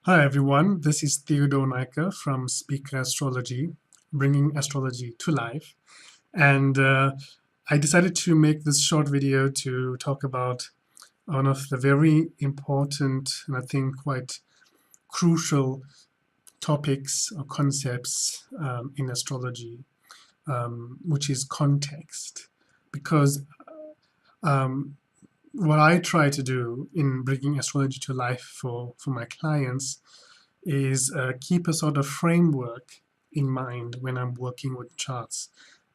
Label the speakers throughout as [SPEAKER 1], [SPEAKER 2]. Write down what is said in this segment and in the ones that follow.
[SPEAKER 1] Hi everyone, this is Naicker from Spica Astrology, bringing astrology to life. And I decided to make this short video to talk about one of the very important and I think quite crucial topics or concepts in astrology, which is context. Because um, what I try to do in bringing astrology to life for my clients is keep a sort of framework in mind when I'm working with charts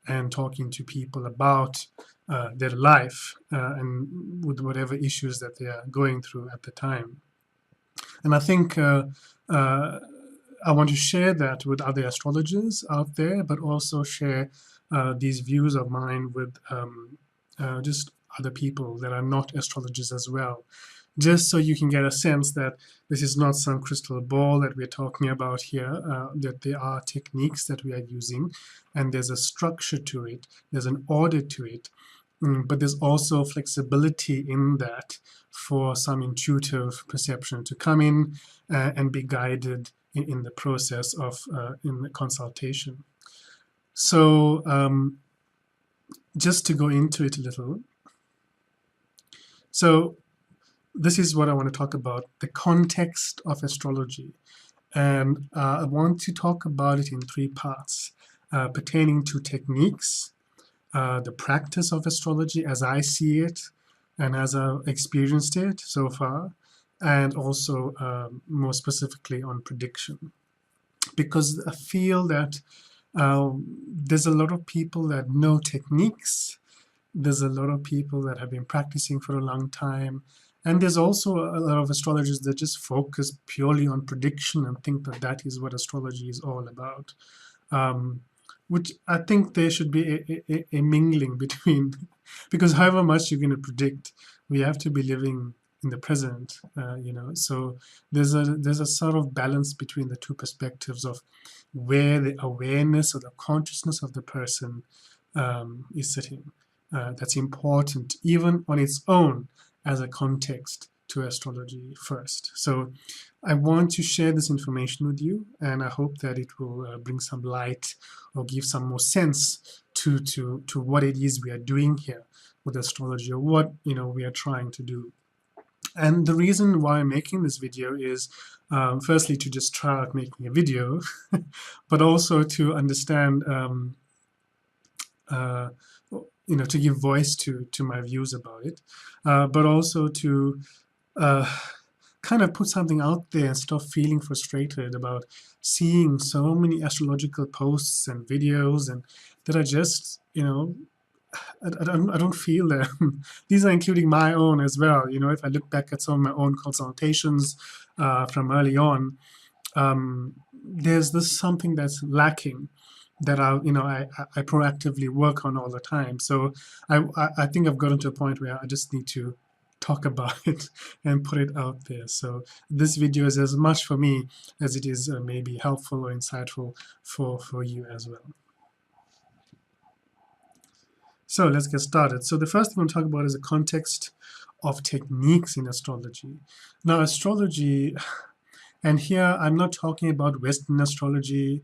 [SPEAKER 1] and talking to people about their life and with whatever issues that they are going through at the time. And I think uh, I want to share that with other astrologers out there, but also share these views of mine with just other people that are not astrologers as well, just so you can get a sense that this is not some crystal ball that we're talking about here, that there are techniques that we are using, and there's a structure to it, there's an order to it, but there's also flexibility in that for some intuitive perception to come in and be guided in the process of in the consultation. So just to go into it a little, so this is what I want to talk about, the context of astrology. And I want to talk about it in three parts pertaining to techniques, the practice of astrology as I see it and as I've experienced it so far, and also more specifically on prediction. Because I feel that there's a lot of people that know techniques, there's a lot of people that have been practicing for a long time, and there's also a lot of astrologers that just focus purely on prediction and think that that is what astrology is all about. Which I think there should be a mingling between, because however much you're going to predict, we have to be living in the present, So there's a sort of balance between the two perspectives of where the awareness or the consciousness of the person is sitting. That's important, even on its own, as a context to astrology first. So I want to share this information with you, and I hope that it will bring some light or give some more sense to what it is we are doing here with astrology, or what we are trying to do. And the reason why I'm making this video is firstly to just try out making a video, but also to understand uh, to give voice to my views about it, but also to kind of put something out there and stop feeling frustrated about seeing so many astrological posts and videos and that are just, I don't feel them. These are including my own as well. If I look back at some of my own consultations from early on, there's this something that's lacking that I proactively work on all the time. So I think I've gotten to a point where I just need to talk about it and put it out there. So this video is as much for me as it is maybe helpful or insightful for you as well. So let's get started. So the first thing I'm talking about is the context of techniques in astrology. Now astrology, and here I'm not talking about Western astrology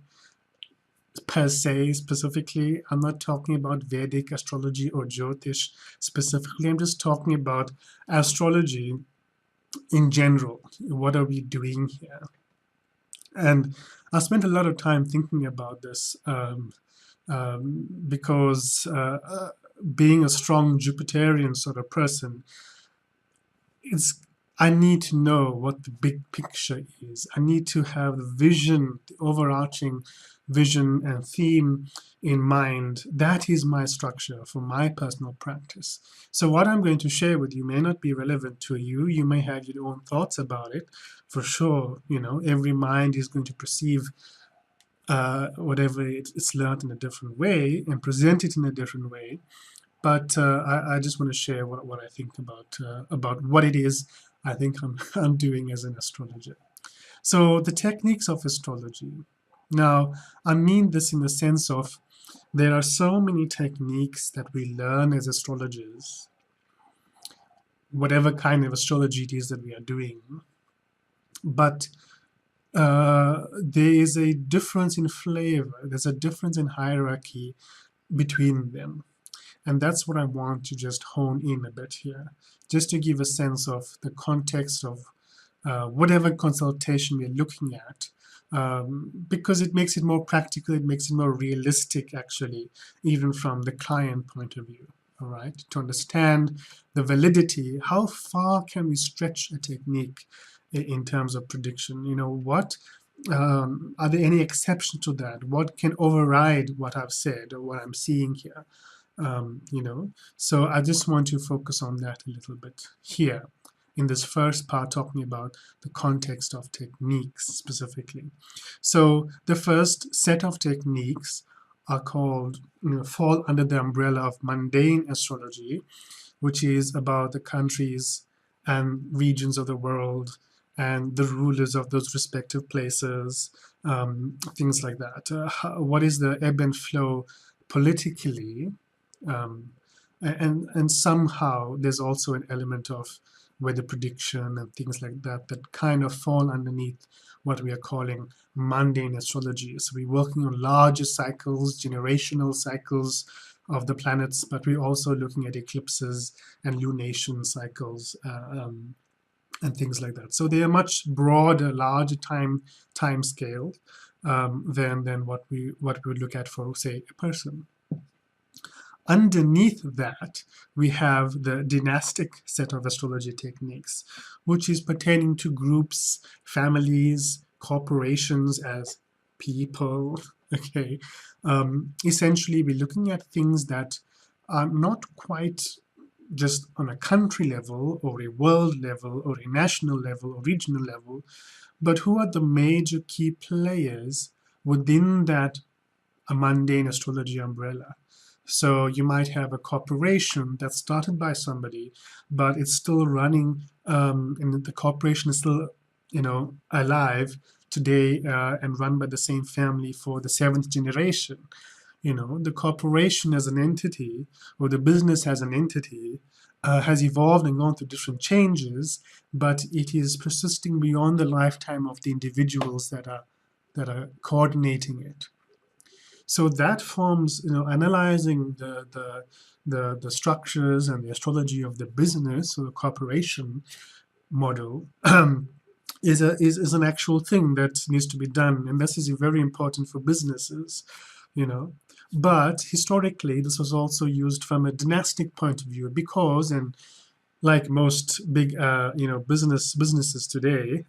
[SPEAKER 1] per se specifically. I'm not talking about Vedic astrology or Jyotish specifically. I'm just talking about astrology in general. What are we doing here? And I spent a lot of time thinking about this because being a strong Jupiterian sort of person, I need to know what the big picture is. I need to have the vision, the overarching vision and theme in mind. That is my structure for my personal practice. So what I'm going to share with you may not be relevant to you. You may have your own thoughts about it. For sure, every mind is going to perceive whatever it's learned in a different way and present it in a different way. But I just want to share what I think about what it is I think I'm doing as an astrologer. So the techniques of astrology. Now, I mean this in the sense of there are so many techniques that we learn as astrologers, whatever kind of astrology it is that we are doing. But there is a difference in flavor. There's a difference in hierarchy between them. And that's what I want to just hone in a bit here, just to give a sense of the context of whatever consultation we're looking at, because it makes it more practical, it makes it more realistic, actually, even from the client point of view. All right, to understand the validity, how far can we stretch a technique in terms of prediction? You know, what are there any exceptions to that? What can override what I've said or what I'm seeing here? You know, so I just want to focus on that a little bit here in this first part, talking about the context of techniques specifically. So the first set of techniques are called, fall under the umbrella of mundane astrology, which is about the countries and regions of the world and the rulers of those respective places, things like that. What is the ebb and flow politically? Um, and somehow there's also an element of weather prediction and things like that that kind of fall underneath what we are calling mundane astrology. So we're working on larger cycles, generational cycles of the planets, but we're also looking at eclipses and lunation cycles and things like that. So they are much broader, larger time scale than what we would look at for, say, a person. Underneath that, we have the dynastic set of astrology techniques, which is pertaining to groups, families, corporations as people. Okay, essentially, we're looking at things that are not quite just on a country level or a world level or a national level or regional level, but who are the major key players within that mundane astrology umbrella. So you might have a corporation that's started by somebody, but it's still running, and the corporation is still, alive today and run by the same family for the seventh generation. The corporation as an entity or the business as an entity has evolved and gone through different changes, but it is persisting beyond the lifetime of the individuals that are coordinating it. So that forms, analyzing the structures and the astrology of the business or the corporation model is an actual thing that needs to be done, and this is very important for businesses, But historically, this was also used from a dynastic point of view because, and like most big, businesses today,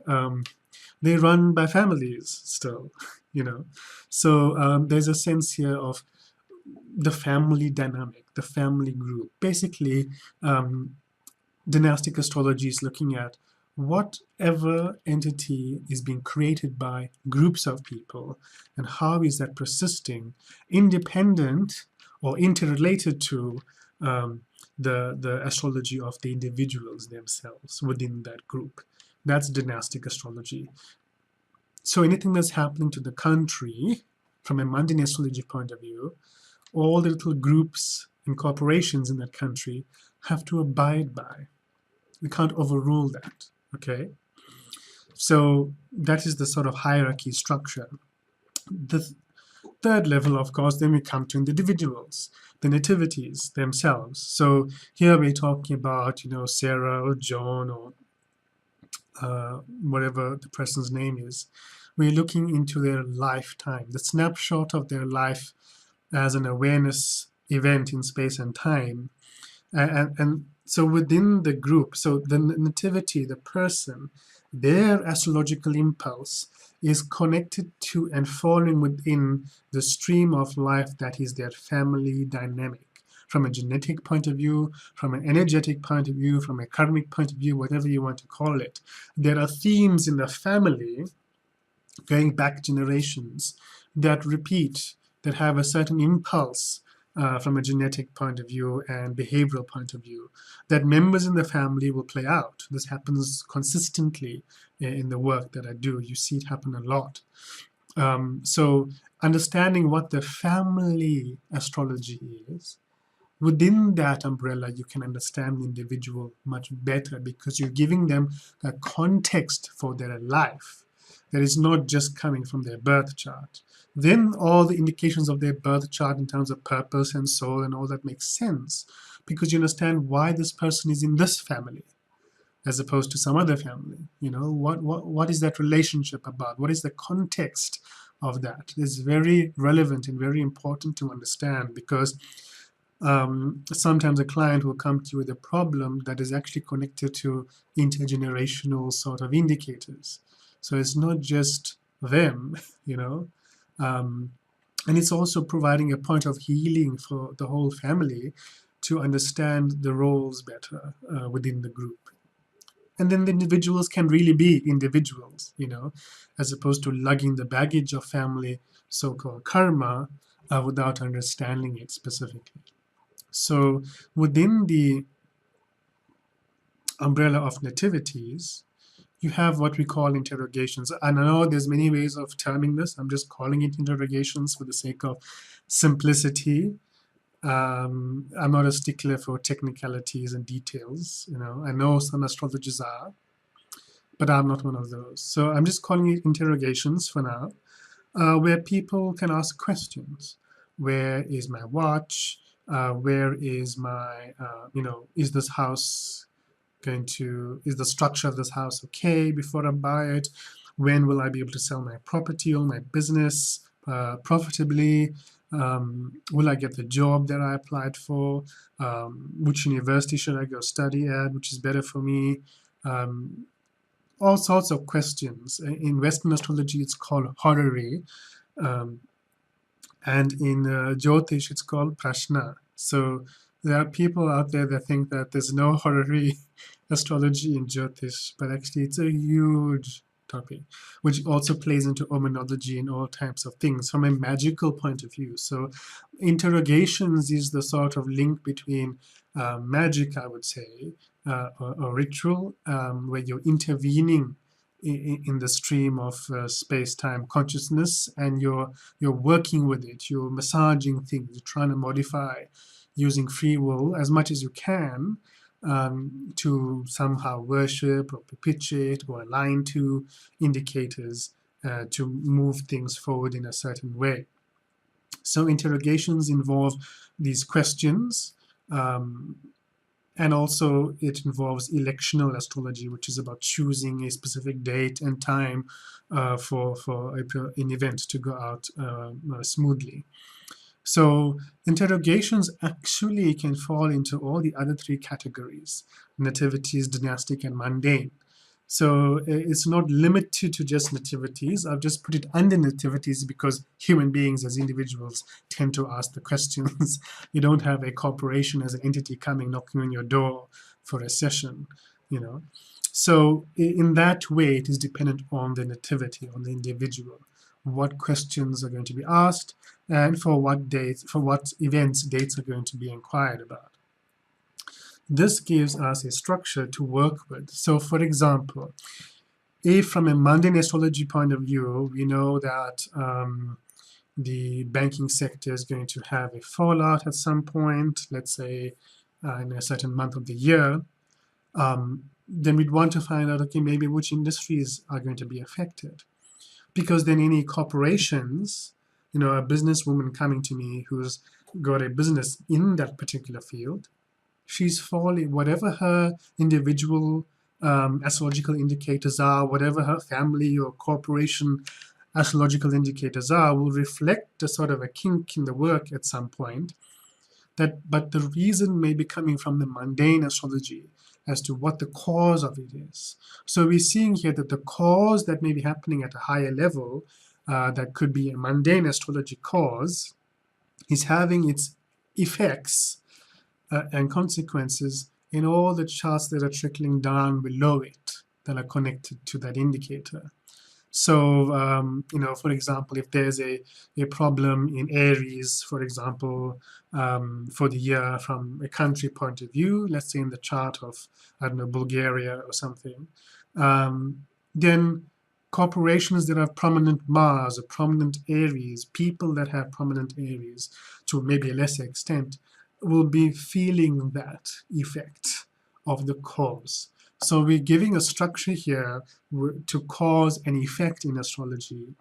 [SPEAKER 1] they run by families still, you know. So there's a sense here of the family dynamic, the family group. Basically, dynastic astrology is looking at whatever entity is being created by groups of people and how is that persisting independent or interrelated to the astrology of the individuals themselves within that group. That's dynastic astrology. So anything that's happening to the country from a mundane astrology point of view, all the little groups and corporations in that country have to abide by. We can't overrule that, okay? So that is the sort of hierarchy structure. The third level, of course, then we come to individuals, the nativities themselves. So here we're talking about, Sarah or John or whatever the person's name is. We're looking into their lifetime, the snapshot of their life as an awareness event in space and time. And so within the group, so the nativity, the person, their astrological impulse is connected to and falling within the stream of life that is their family dynamic. From a genetic point of view, from an energetic point of view, from a karmic point of view, whatever you want to call it. There are themes in the family, going back generations, that repeat, that have a certain impulse from a genetic point of view and behavioral point of view, that members in the family will play out. This happens consistently in the work that I do. You see it happen a lot. So understanding what the family astrology is, within that umbrella, you can understand the individual much better because you're giving them a context for their life. that is not just coming from their birth chart. Then all the indications of their birth chart in terms of purpose and soul and all that makes sense, because you understand why this person is in this family as opposed to some other family. What is that relationship about? What is the context of that? It's very relevant and very important to understand, because sometimes a client will come to you with a problem that is actually connected to intergenerational sort of indicators. So it's not just them, and it's also providing a point of healing for the whole family to understand the roles better within the group. And then the individuals can really be individuals, as opposed to lugging the baggage of family, so-called karma, without understanding it specifically. So within the umbrella of nativities, you have what we call interrogations. And I know there's many ways of terming this. I'm just calling it interrogations for the sake of simplicity. I'm not a stickler for technicalities and details. I know some astrologers are, but I'm not one of those. So I'm just calling it interrogations for now, where people can ask questions. Where is my watch? Where is my, is this house is the structure of this house okay before I buy it? When will I be able to sell my property or my business profitably? Will I get the job that I applied for? Which university should I go study at? Which is better for me? All sorts of questions. In Western astrology, it's called horary. And in Jyotish, it's called prashna. So there are people out there that think that there's no horary astrology in Jyotish, but actually it's a huge topic, which also plays into omenology and all types of things from a magical point of view. So interrogations is the sort of link between magic, I would say, or ritual, where you're intervening in the stream of space-time consciousness, and you're working with it, you're massaging things, you're trying to modify using free will as much as you can to somehow worship or propitiate or align to indicators to move things forward in a certain way. So interrogations involve these questions, and also it involves electional astrology, which is about choosing a specific date and time for an event to go out smoothly. So interrogations actually can fall into all the other three categories: nativities, dynastic, and mundane. So it's not limited to just nativities. I've just put it under nativities because human beings as individuals tend to ask the questions. You don't have a corporation as an entity coming knocking on your door for a session, So in that way, it is dependent on the nativity, on the individual. What questions are going to be asked, and for what dates, for what events, dates are going to be inquired about. This gives us a structure to work with. So for example, if from a mundane astrology point of view, we know that the banking sector is going to have a fallout at some point, let's say in a certain month of the year, then we'd want to find out, okay, maybe which industries are going to be affected. Because then any corporations, a businesswoman coming to me who's got a business in that particular field, she's falling, whatever her individual astrological indicators are, whatever her family or corporation astrological indicators are, will reflect a sort of a kink in the work at some point. But the reason may be coming from the mundane astrology as to what the cause of it is. So we're seeing here that the cause that may be happening at a higher level, that could be a mundane astrology cause, is having its effects and consequences in all the charts that are trickling down below it that are connected to that indicator. So, for example, if there's a problem in Aries, for example, for the year from a country point of view, let's say in the chart of, Bulgaria or something, then corporations that have prominent Mars or prominent Aries, people that have prominent Aries, to maybe a lesser extent, will be feeling that effect of the cause. So we're giving a structure here to cause and effect in astrology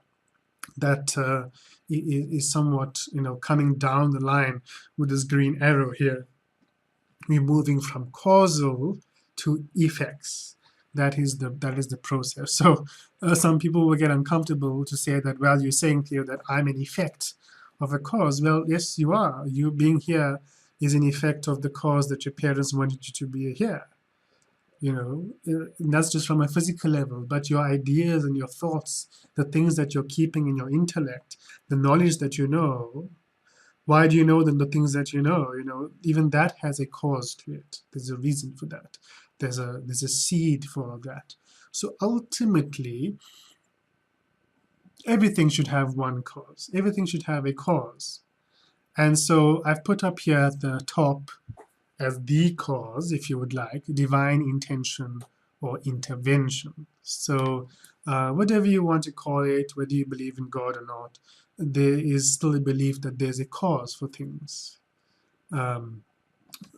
[SPEAKER 1] that is somewhat, coming down the line with this green arrow here. We're moving from causal to effects. That is the process. So some people will get uncomfortable to say that, well, you're saying here that I'm an effect of a cause. Well, yes, you are. You being here is an effect of the cause that your parents wanted you to be here. And that's just from a physical level, but your ideas and your thoughts, the things that you're keeping in your intellect, the knowledge that you know, why do you know the things that you know? Even that has a cause to it. There's a reason for that. There's a seed for all of that. So ultimately, everything should have one cause. Everything should have a cause. And so I've put up here at the top as the cause, if you would like, divine intention or intervention. So whatever you want to call it, whether you believe in God or not, there is still a belief that there's a cause for things.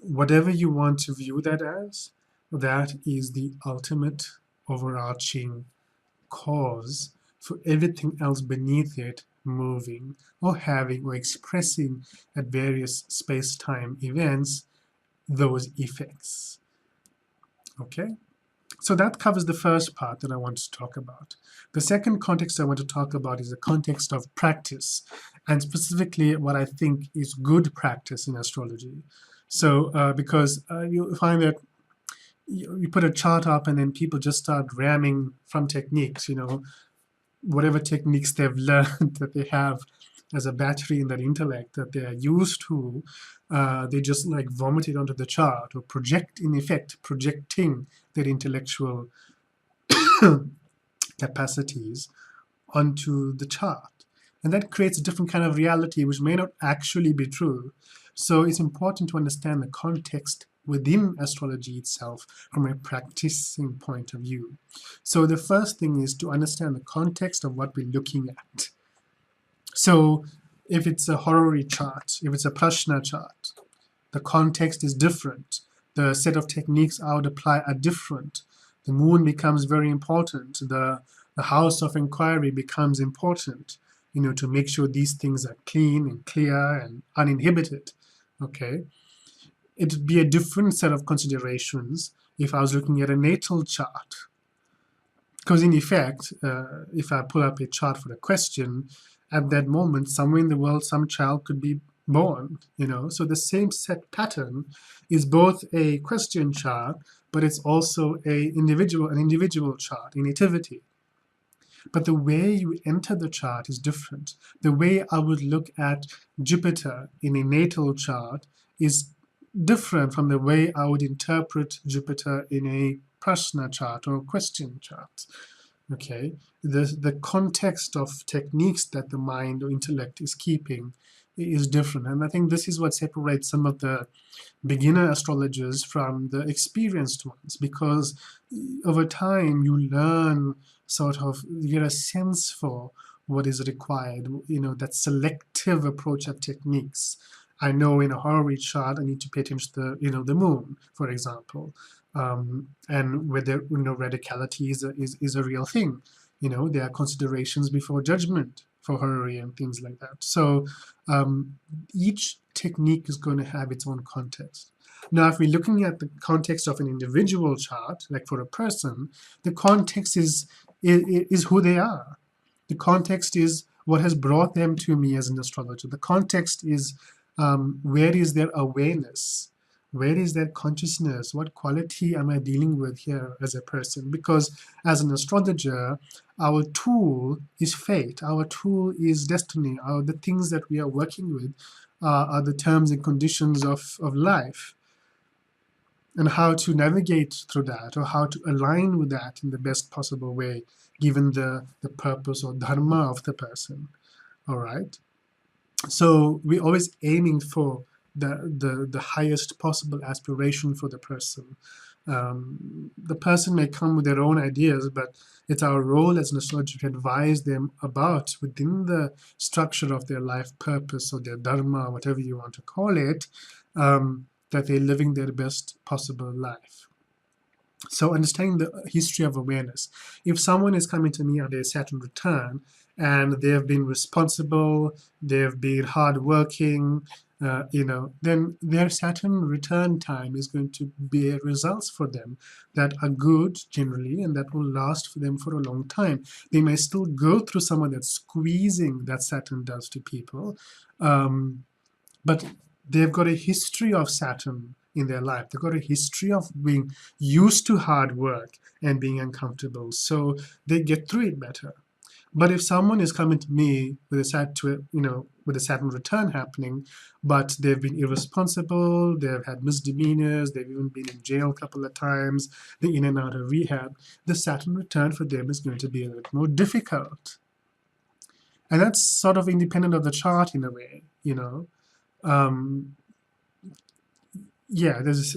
[SPEAKER 1] Whatever you want to view that as, that is the ultimate overarching cause for everything else beneath it moving or having or expressing at various space-time events those effects. Okay? So that covers the first part that I want to talk about. The second context I want to talk about is the context of practice, and specifically what I think is good practice in astrology. So because you'll find that you put a chart up and then people just start ramming from techniques, whatever techniques they've learned that they have as a battery in their intellect that they are used to, they just like vomit it onto the chart or projecting their intellectual capacities onto the chart. And that creates a different kind of reality which may not actually be true. So it's important to understand the context within astrology itself from a practicing point of view. So the first thing is to understand the context of what we're looking at. So if it's a horary chart, if it's a prashna chart, the context is different. The set of techniques I would apply are different. The moon becomes very important. The house of inquiry becomes important, to make sure these things are clean and clear and uninhibited. Okay? It would be a different set of considerations if I was looking at a natal chart. Because in effect, if I pull up a chart for a question, at that moment, somewhere in the world, some child could be born, So the same set pattern is both a question chart, but it's also an individual chart, a nativity. But the way you enter the chart is different. The way I would look at Jupiter in a natal chart is different from the way I would interpret Jupiter in a prashna chart or a question chart. Okay, the context of techniques that the mind or intellect is keeping is different, and I think this is what separates some of the beginner astrologers from the experienced ones, because over time you learn you get a sense for what is required, that selective approach of techniques. I know in a horary chart I need to pay attention to the moon, for example, and whether radicality is a real thing. There are considerations before judgment for horary and things like that. So each technique is going to have its own context. Now, if we're looking at the context of an individual chart, like for a person, the context is who they are. The context is what has brought them to me as an astrologer. The context is where is their awareness? Where is their consciousness? What quality am I dealing with here as a person? Because as an astrologer, our tool is fate. Our tool is destiny. The things that we are working with are the terms and conditions of life, and how to navigate through that, or how to align with that in the best possible way, given the purpose or dharma of the person. All right? So we're always aiming for the highest possible aspiration for the person. The person may come with their own ideas, but it's our role as an astrologer to advise them about, within the structure of their life purpose or their dharma, whatever you want to call it, that they're living their best possible life. So understanding the history of awareness. If someone is coming to me on their Saturn return and they have been responsible, they've been hardworking, then their Saturn return time is going to bear results for them that are good generally and that will last for them for a long time. They may still go through some of that squeezing that Saturn does to people, but they've got a history of Saturn in their life. They've got a history of being used to hard work and being uncomfortable, so they get through it better. But if someone is coming to me with a Saturn return happening, but they've been irresponsible, they've had misdemeanors, they've even been in jail a couple of times, they're in and out of rehab, the Saturn return for them is going to be a little more difficult. And that's sort of independent of the chart in a way, Um, yeah, there's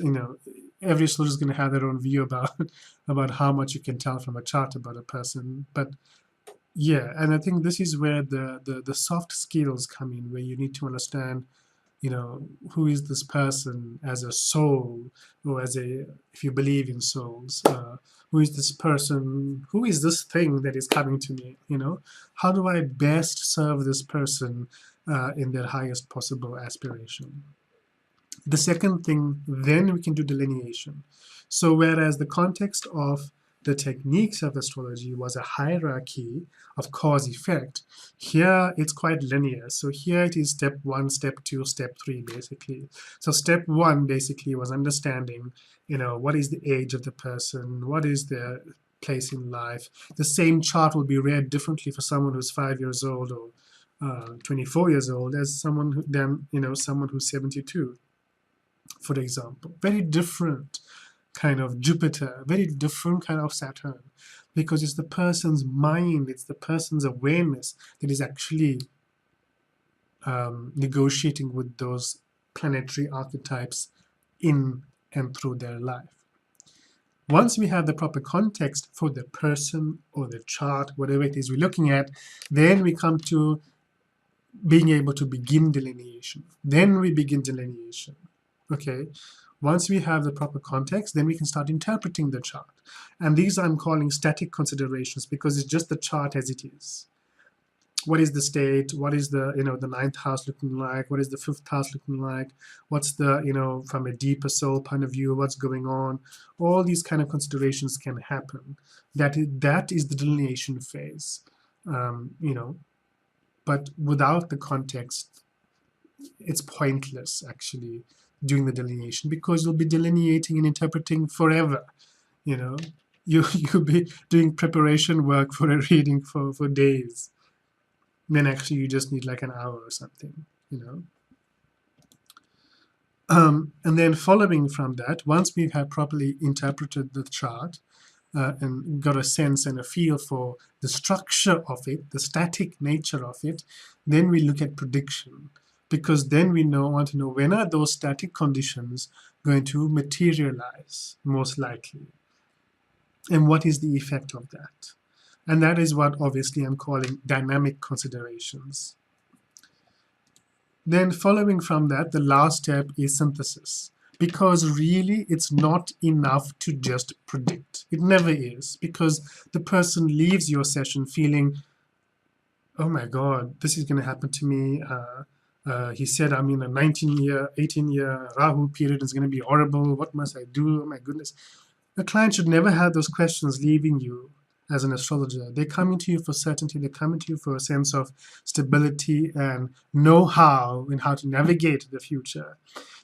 [SPEAKER 1] every astrologer is going to have their own view about about how much you can tell from a chart about a person. But yeah, and I think this is where the soft skills come in, where you need to understand, who is this person as a soul, or if you believe in souls, who is this person, who is this thing that is coming to me, how do I best serve this person in their highest possible aspiration. The second thing, then we can do delineation. So whereas the context of the techniques of astrology was a hierarchy of cause-effect, here it's quite linear. So here it is step 1, step 2, step 3, basically. So step 1 basically was understanding, what is the age of the person, what is their place in life. The same chart will be read differently for someone who's 5 years old or 24 years old as someone who's 72. For example, very different kind of Jupiter, very different kind of Saturn, because it's the person's mind, it's the person's awareness that is actually negotiating with those planetary archetypes in and through their life. Once we have the proper context for the person or the chart, whatever it is we're looking at, then we come to being able to begin delineation. Then we begin delineation. Okay, once we have the proper context, then we can start interpreting the chart. And these I'm calling static considerations because it's just the chart as it is. What is the state? What is the, the 9th house looking like? What is the 5th house looking like? What's the, from a deeper soul point of view, what's going on? All these kind of considerations can happen. That is the delineation phase, but without the context, it's pointless actually doing the delineation, because you'll be delineating and interpreting forever. You'll be doing preparation work for a reading for days. Then actually you just need like an hour or something. And then following from that, once we have properly interpreted the chart and got a sense and a feel for the structure of it, the static nature of it, then we look at prediction. Because then we want to know when are those static conditions going to materialize, most likely, and what is the effect of that. And that is what obviously I'm calling dynamic considerations. Then following from that, the last step is synthesis. Because really it's not enough to just predict. It never is, because the person leaves your session feeling, oh my God, this is going to happen to me. He said, I'm in a 18-year Rahu period. It's going to be horrible. What must I do? Oh my goodness. The client should never have those questions leaving you as an astrologer. They're coming to you for certainty. They're coming to you for a sense of stability and know-how in how to navigate the future.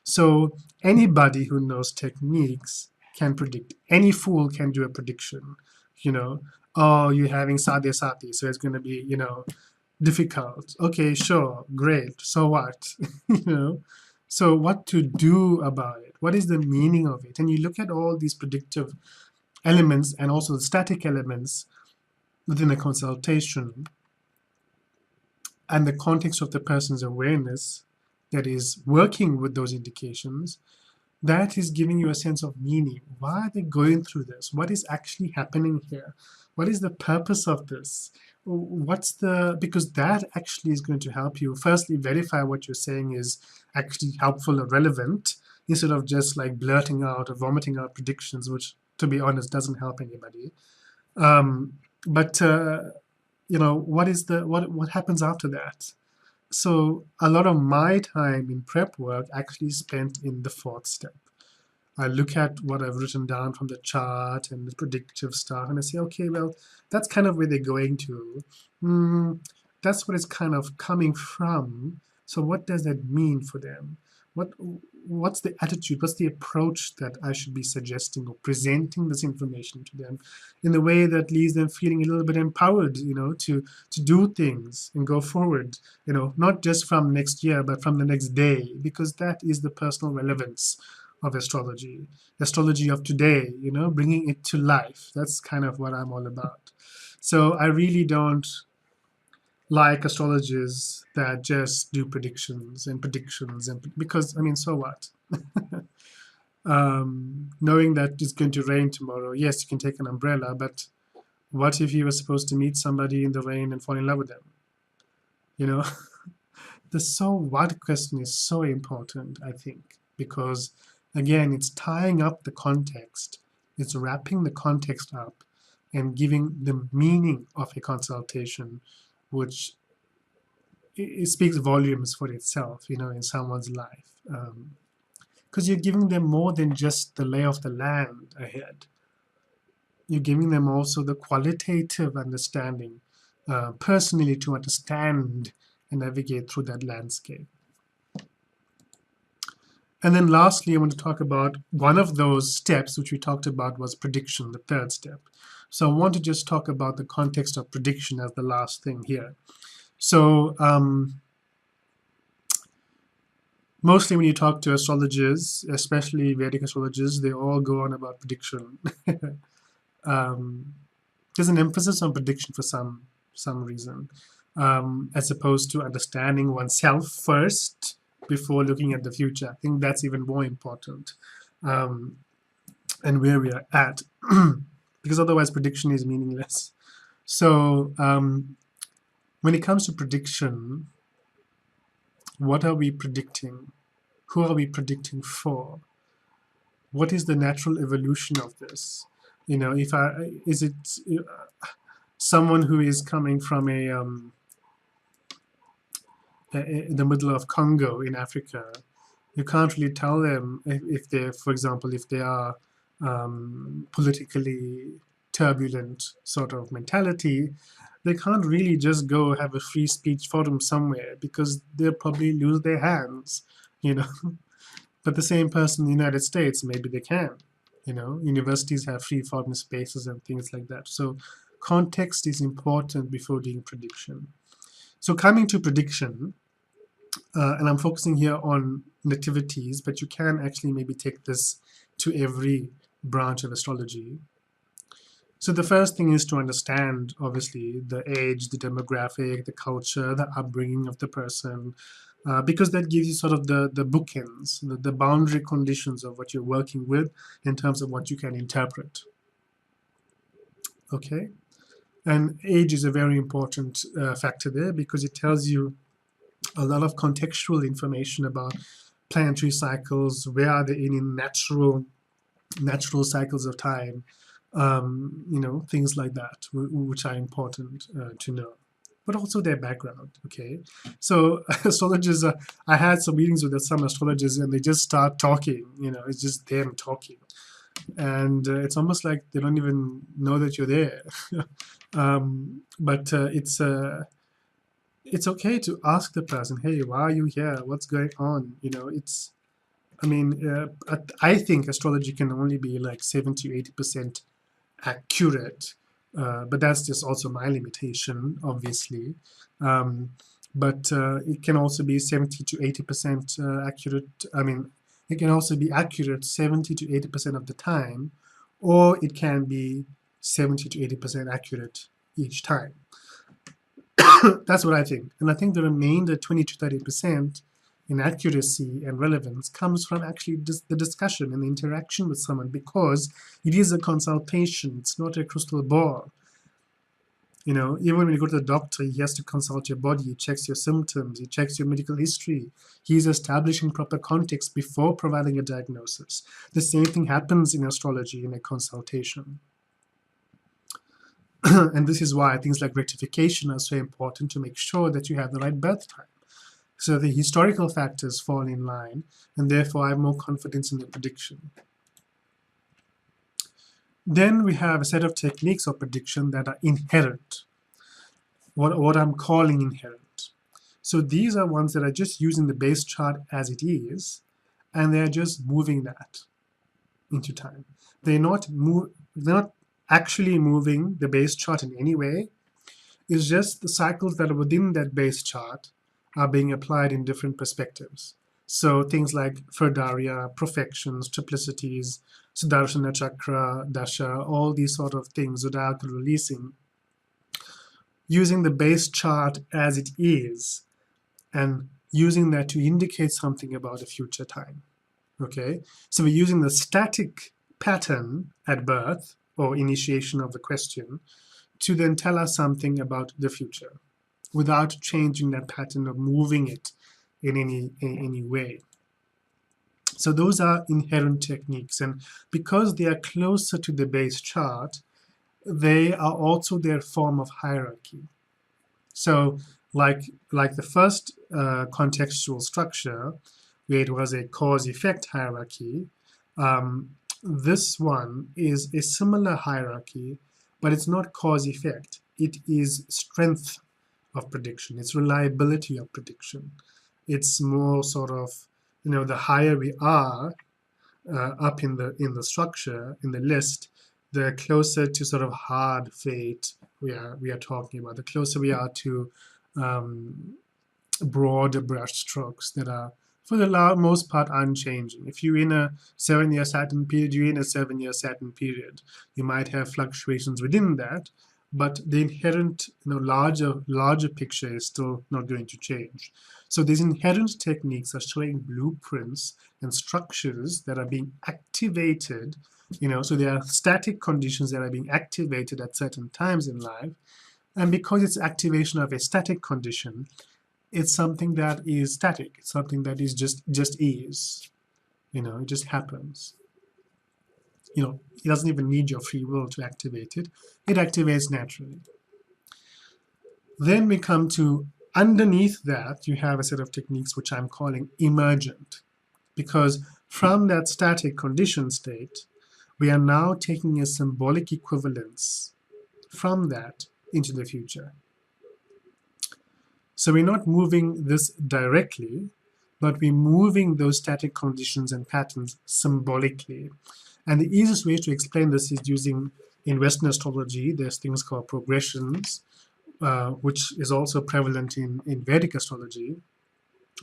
[SPEAKER 1] So anybody who knows techniques can predict. Any fool can do a prediction. Oh, you're having Sadhya Sati, so it's going to be, difficult. Okay, sure, great. So what? So what to do about it? What is the meaning of it? And you look at all these predictive elements and also the static elements within a consultation and the context of the person's awareness that is working with those indications. That is giving you a sense of meaning. Why are they going through this? What is actually happening here? What is the purpose of this? Because that actually is going to help you firstly verify what you're saying is actually helpful or relevant, instead of just like blurting out or vomiting out predictions which to be honest, doesn't help anybody. But what happens after that? So a lot of my time in prep work actually spent in the fourth step. I look at what I've written down from the chart and the predictive stuff, and I say, okay, well, that's kind of where they're going to. That's what it's kind of coming from. So what does that mean for them? What's the attitude? What's the approach that I should be suggesting or presenting this information to them in a way that leaves them feeling a little bit empowered, to do things and go forward, not just from next year, but from the next day, because that is the personal relevance of astrology of today, bringing it to life. That's kind of what I'm all about. So I really don't like astrologers that just do predictions, because, so what? Knowing that it's going to rain tomorrow, yes, you can take an umbrella, but what if you were supposed to meet somebody in the rain and fall in love with them? The so what question is so important, I think, because again, it's tying up the context, it's wrapping the context up and giving the meaning of a consultation, which it speaks volumes for itself, in someone's life. Because you're giving them more than just the lay of the land ahead. You're giving them also the qualitative understanding, personally, to understand and navigate through that landscape. And then lastly, I want to talk about one of those steps which we talked about was prediction, the third step. So I want to just talk about the context of prediction as the last thing here. So mostly when you talk to astrologers, especially Vedic astrologers, they all go on about prediction. There's an emphasis on prediction for some reason, as opposed to understanding oneself first before looking at the future. I think that's even more important, and where we are at, because otherwise prediction is meaningless. So when it comes to prediction, what are we predicting? Who are we predicting for? What is the natural evolution of this? Is it someone who is coming from in the middle of Congo in Africa? You can't really tell them if they're, for example, if they are politically turbulent sort of mentality. They can't really just go have a free speech forum somewhere, because they'll probably lose their hands, But the same person in the United States, maybe they can. Universities have free forum spaces and things like that. So context is important before doing prediction. So coming to prediction, and I'm focusing here on nativities, but you can actually maybe take this to every branch of astrology. So the first thing is to understand, obviously, the age, the demographic, the culture, the upbringing of the person, because that gives you sort of the bookends, the boundary conditions of what you're working with in terms of what you can interpret. Okay? And age is a very important factor there, because it tells you a lot of contextual information about planetary cycles, where are they in natural cycles of time, things like that, which are important to know, but also their background. Okay, so astrologers, I had some meetings with some astrologers, and they just start talking. It's just them talking, and it's almost like they don't even know that you're there. But it's okay to ask the person, hey, why are you here? What's going on? I think astrology can only be like 70 to 80% accurate, but that's just also my limitation, obviously. But it can also be 70 to 80% accurate. It can also be accurate 70 to 80% of the time, or it can be 70 to 80% accurate each time. That's what I think. And I think the remainder 20 to 30% in accuracy and relevance comes from actually the discussion and the interaction with someone, because it is a consultation. It's not a crystal ball. You know, even when you go to the doctor, he has to consult your body, he checks your symptoms, he checks your medical history. He's establishing proper context before providing a diagnosis. The same thing happens in astrology in a consultation. And this is why things like rectification are so important, to make sure that you have the right birth time. So the historical factors fall in line, and therefore I have more confidence in the prediction. Then we have a set of techniques of prediction that are inherent, what I'm calling inherent. So these are ones that are just using the base chart as it is, and they're just moving that into time. They're not actually moving the base chart in any way. It's just the cycles that are within that base chart are being applied in different perspectives. So things like Ferdaria, profections, triplicities, Sudarshana Chakra, Dasha, all these sort of things, Zodiacal releasing, using the base chart as it is and using that to indicate something about a future time. Okay, so we're using the static pattern at birth or initiation of the question to then tell us something about the future without changing that pattern or moving it in any way. So those are inherent techniques, and because they are closer to the base chart, they are also their form of hierarchy. So like the first contextual structure, where it was a cause-effect hierarchy, this one is a similar hierarchy, but it's not cause-effect. It is strength of prediction. It's reliability of prediction. It's more sort of, you know, the higher we are up in the structure, in the list, the closer to sort of hard fate we are talking about. The closer we are to broader brush strokes that are, for the most part, unchanging. If you're in a 7-year Saturn period, you're in a 7-year Saturn period. You might have fluctuations within that, but the inherent, you know, larger picture is still not going to change. So these inherent techniques are showing blueprints and structures that are being activated, you know, so there are static conditions that are being activated at certain times in life. And because it's activation of a static condition, it's something that is static. It's something that is just is, you know, it just happens. You know, it doesn't even need your free will to activate it. It activates naturally. Then we come to, underneath that, you have a set of techniques which I'm calling emergent, because from that static condition state, we are now taking a symbolic equivalence from that into the future. So we're not moving this directly, but we're moving those static conditions and patterns symbolically. And the easiest way to explain this is using, in Western astrology, there's things called progressions, which is also prevalent in Vedic astrology,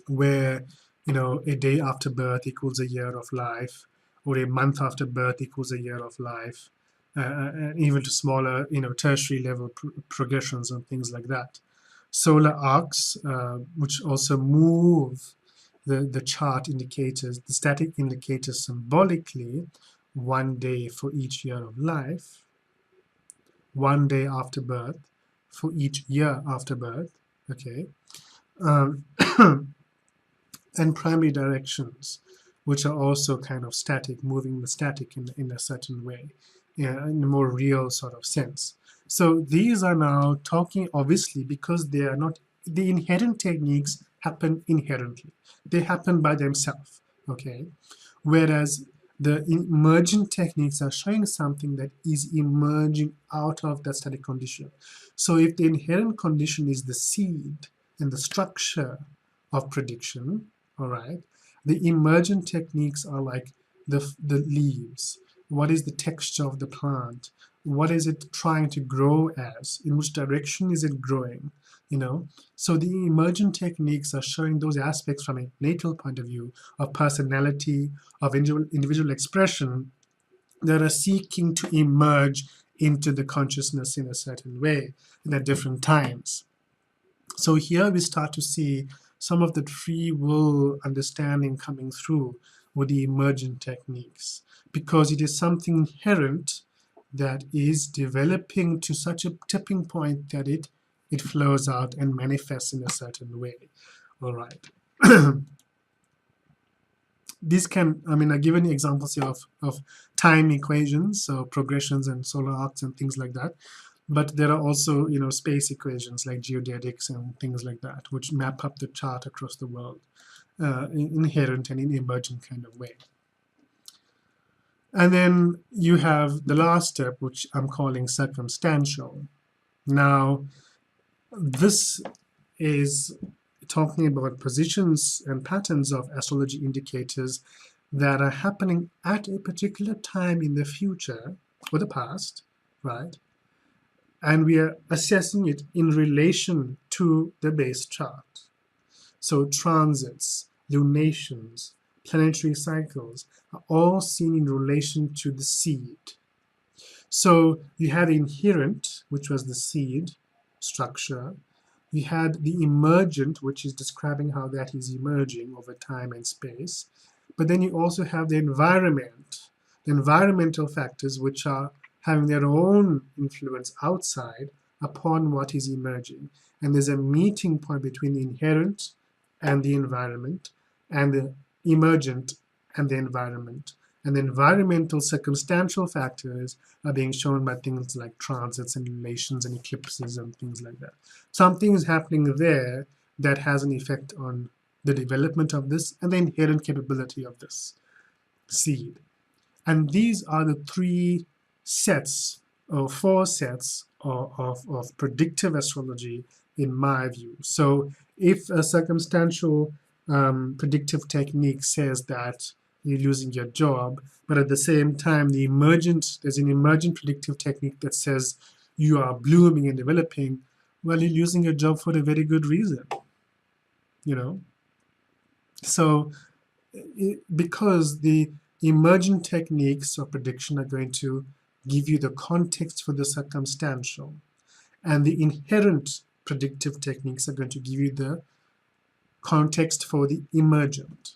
[SPEAKER 1] where, you know, a day after birth equals a year of life, or a month after birth equals a year of life, and even to smaller, you know, tertiary level progressions and things like that. Solar arcs, which also move the chart indicators, the static indicators symbolically, 1 day for each year of life, 1 day after birth for each year after birth, okay? And primary directions, which are also kind of static, moving the static in a certain way, in a more real sort of sense. So these are now talking, obviously, because they are not, the inherent techniques happen inherently. They happen by themselves, okay? Whereas the emergent techniques are showing something that is emerging out of that static condition. So if the inherent condition is the seed and the structure of prediction, all right, the emergent techniques are like the leaves. What is the texture of the plant? What is it trying to grow as? In which direction is it growing? You know, so the emergent techniques are showing those aspects from a natal point of view, of personality, of individual expression, that are seeking to emerge into the consciousness in a certain way, and at different times. So here we start to see some of the free will understanding coming through with the emergent techniques, because it is something inherent that is developing to such a tipping point that it flows out and manifests in a certain way. All right. These can, I mean, I've given examples here of time equations, so progressions and solar arcs and things like that. But there are also, space equations like geodetics and things like that, which map up the chart across the world, inherent and in emergent kind of way. And then you have the last step, which I'm calling circumstantial. Now, this is talking about positions and patterns of astrology indicators that are happening at a particular time in the future or the past, right? And we are assessing it in relation to the base chart. So transits, lunations, planetary cycles are all seen in relation to the seed. So you had the inherent, which was the seed structure. You had the emergent, which is describing how that is emerging over time and space. But then you also have the environment, the environmental factors, which are having their own influence outside upon what is emerging. And there's a meeting point between the inherent and the environment, and the emergent and the environment. And the environmental circumstantial factors are being shown by things like transits and relations and eclipses and things like that. Something is happening there that has an effect on the development of this and the inherent capability of this seed. And these are the three sets or four sets of predictive astrology in my view. So if a circumstantial predictive technique says that you're losing your job, but at the same time there's an emergent predictive technique that says you are blooming and developing, well, you're losing your job for a very good reason, So because the emergent techniques of prediction are going to give you the context for the circumstantial, and the inherent predictive techniques are going to give you the context for the emergent.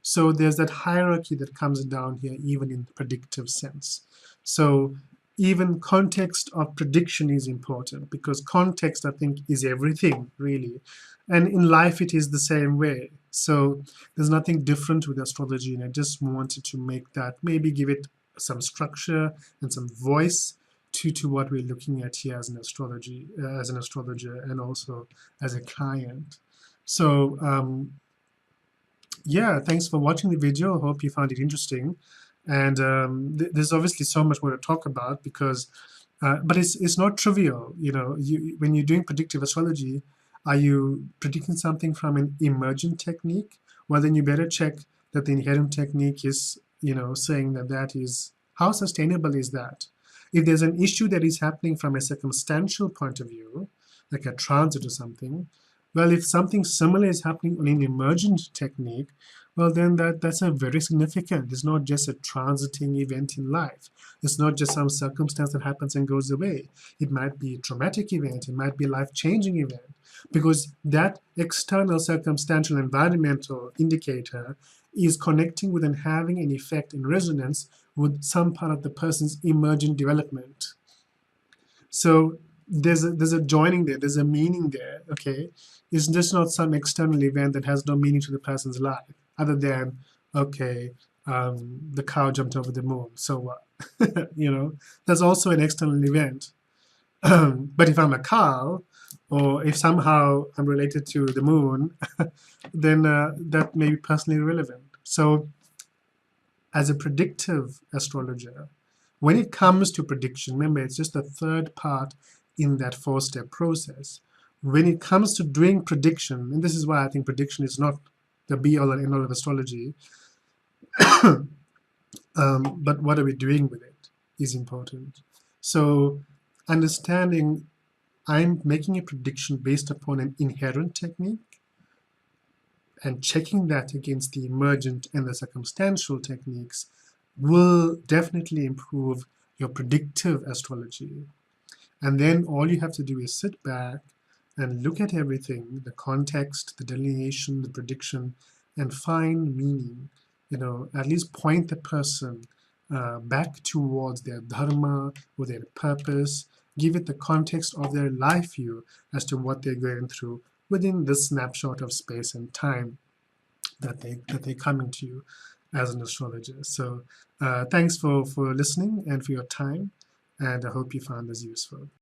[SPEAKER 1] So there's that hierarchy that comes down here, even in the predictive sense. So even context of prediction is important, because context, I think, is everything, really. And in life, it is the same way. So there's nothing different with astrology, and I just wanted to make that, maybe give it some structure and some voice to what we're looking at here as an astrologer, and also as a client. So yeah, thanks for watching the video. I hope you found it interesting. And there's obviously so much more to talk about, because but it's not trivial. When you're doing predictive astrology, are you predicting something from an emergent technique? Well, then you better check that the inherent technique is, saying that is, how sustainable is that? If there's an issue that is happening from a circumstantial point of view, like a transit or something, well, if something similar is happening on an emergent technique, well, then that's a very significant. It's not just a transiting event in life. It's not just some circumstance that happens and goes away. It might be a traumatic event. It might be a life-changing event, because that external circumstantial environmental indicator is connecting with and having an effect in resonance with some part of the person's emergent development. So there's a joining there, there's a meaning there, okay? It's just not some external event that has no meaning to the person's life, other than, okay, the cow jumped over the moon, so what? That's also an external event. But if I'm a cow, or if somehow I'm related to the moon, then that may be personally relevant. So as a predictive astrologer, when it comes to prediction, remember, it's just the third part in that four-step process. When it comes to doing prediction, and this is why I think prediction is not the be-all and end-all of astrology, but what are we doing with it is important. So understanding I'm making a prediction based upon an inherent technique, and checking that against the emergent and the circumstantial techniques will definitely improve your predictive astrology. And then all you have to do is sit back and look at everything, the context, the delineation, the prediction, and find meaning. At least point the person back towards their dharma or their purpose, give it the context of their life view as to what they're going through within this snapshot of space and time that they're coming to you as an astrologer. So thanks for listening and for your time, and I hope you found this useful.